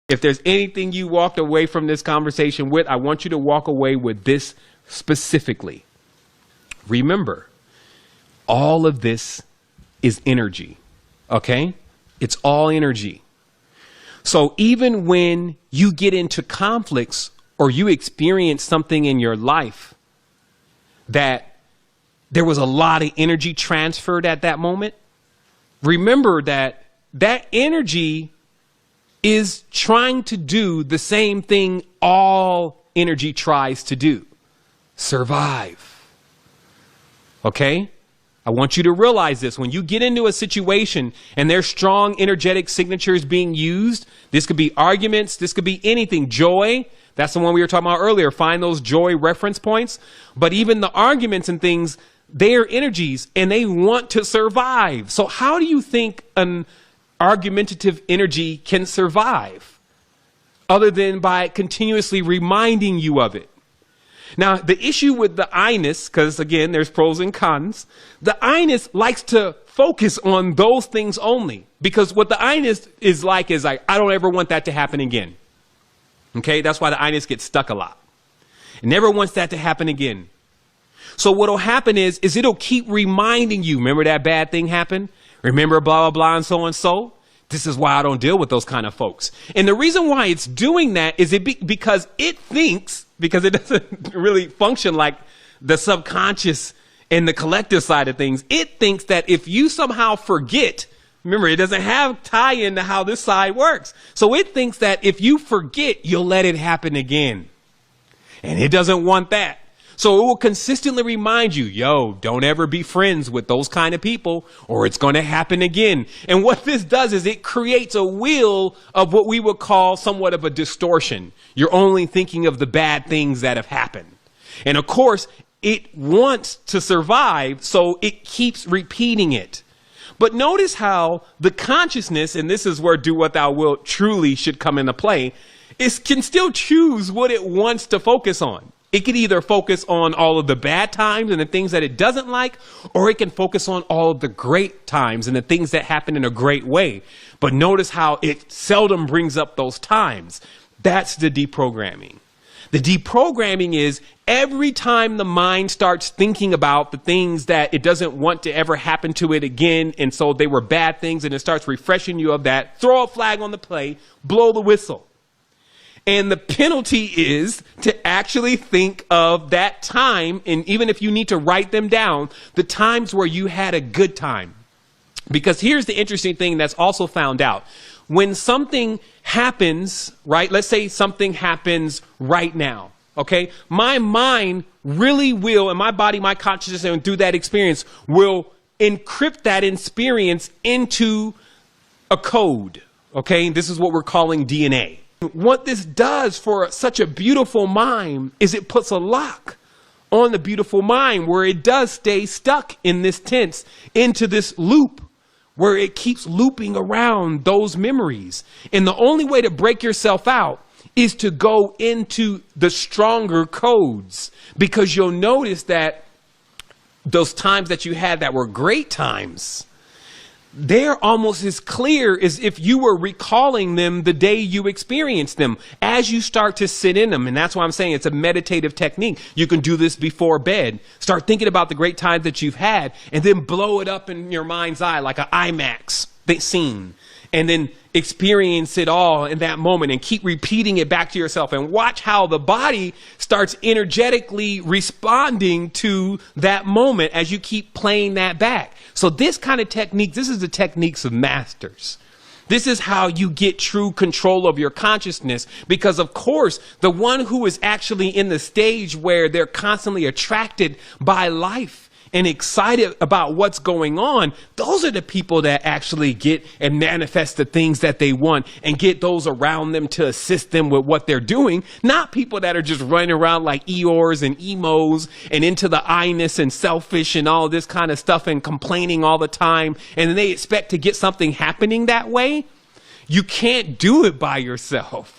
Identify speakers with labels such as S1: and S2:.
S1: If there's anything you walked away from this conversation with, I want you to walk away with this specifically. Remember, all of this is energy, okay? It's all energy. So even when you get into conflicts or you experience something in your life that there was a lot of energy transferred at that moment, remember that that energy is trying to do the same thing all energy tries to do: survive. Okay? I want you to realize this. When you get into a situation and there's strong energetic signatures being used, this could be arguments, this could be anything. Joy, that's the one we were talking about earlier. Find those joy reference points. But even the arguments and things, they are energies and they want to survive. So how do you think an argumentative energy can survive other than by continuously reminding you of it? Now, the issue with the I-ness, because again, there's pros and cons, the I-ness likes to focus on those things only, because what the I-ness is like, I don't ever want that to happen again. Okay, that's why the I-ness gets stuck a lot. It never wants that to happen again. So what'll happen is it'll keep reminding you, remember that bad thing happened? Remember blah, blah, blah, and so and so? This is why I don't deal with those kind of folks. And the reason why it's doing that is because it thinks, because it doesn't really function like the subconscious and the collective side of things, it thinks that if you somehow forget, remember, it doesn't have tie into how this side works. So it thinks that if you forget, you'll let it happen again. And it doesn't want that. So it will consistently remind you, yo, don't ever be friends with those kind of people or it's going to happen again. And what this does is it creates a wheel of what we would call somewhat of a distortion. You're only thinking of the bad things that have happened. And of course, it wants to survive, so it keeps repeating it. But notice how the consciousness, and this is where do what thou wilt truly should come into play, it can still choose what it wants to focus on. It can either focus on all of the bad times and the things that it doesn't like, or it can focus on all of the great times and the things that happen in a great way. But notice how it seldom brings up those times. That's the deprogramming. The deprogramming is every time the mind starts thinking about the things that it doesn't want to ever happen to it again, and so they were bad things, and it starts refreshing you of that, throw a flag on the play, blow the whistle. And the penalty is to actually think of that time, and even if you need to write them down, the times where you had a good time. Because here's the interesting thing that's also found out. When something happens, right, let's say something happens right now, okay? My mind really will, and my body, my consciousness, and through that experience, will encrypt that experience into a code, okay? This is what we're calling DNA. What this does for such a beautiful mind is it puts a lock on the beautiful mind where it does stay stuck in this tense, into this loop where it keeps looping around those memories. And the only way to break yourself out is to go into the stronger codes, because you'll notice that those times that you had that were great times, they're almost as clear as if you were recalling them the day you experienced them as you start to sit in them. And that's why I'm saying it's a meditative technique. You can do this before bed. Start thinking about the great times that you've had and then blow it up in your mind's eye like an IMAX scene. And then experience it all in that moment and keep repeating it back to yourself, and watch how the body starts energetically responding to that moment as you keep playing that back. So this kind of technique, this is the techniques of masters. This is how you get true control of your consciousness, because of course, the one who is actually in the stage where they're constantly attracted by life and excited about what's going on, those are the people that actually get and manifest the things that they want and get those around them to assist them with what they're doing. Not people that are just running around like Eeyores and emos and into the I-ness and selfish and all this kind of stuff and complaining all the time, and then they expect to get something happening that way. You can't do it by yourself.